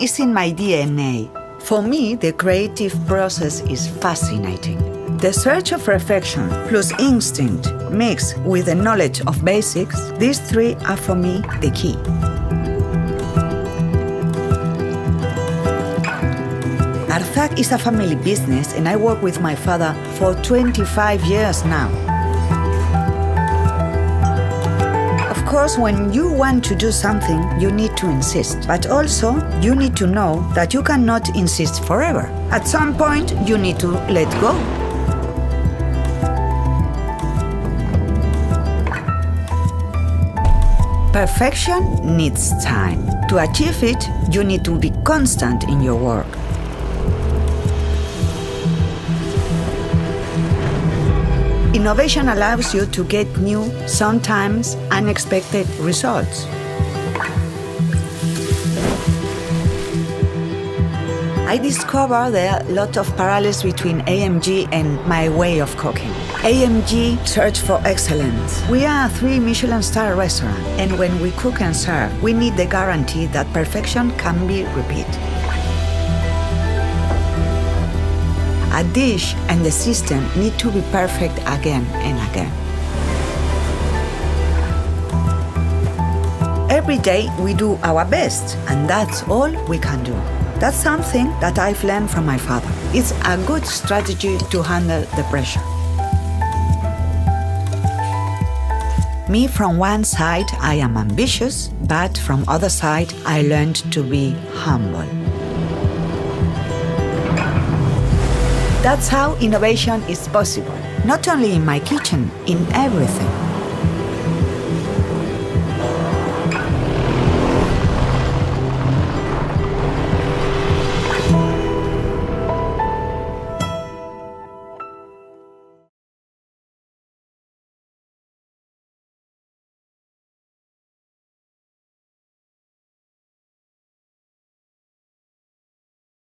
is in my DNA. For me, the creative process is fascinating. The search of perfection plus instinct mixed with the knowledge of basics, these three are for me the key. Arzak is a family business and I work with my father for 25 years now. Of course, when you want to do something, you need to insist. But also, you need to know that you cannot insist forever. At some point, you need to let go. Perfection needs time. To achieve it, you need to be constant in your work. Innovation allows you to get new, sometimes unexpected results. I discovered there are a lot of parallels between AMG and my way of cooking. AMG search for excellence. We are a 3 Michelin star restaurant, and when we cook and serve, we need the guarantee that perfection can be repeated. A dish and the system need to be perfect again and again. Every day we do our best, and that's all we can do. That's something that I've learned from my father. It's a good strategy to handle the pressure. Me, from one side, I am ambitious, but from other side, I learned to be humble. That's how innovation is possible, not only in my kitchen, in everything.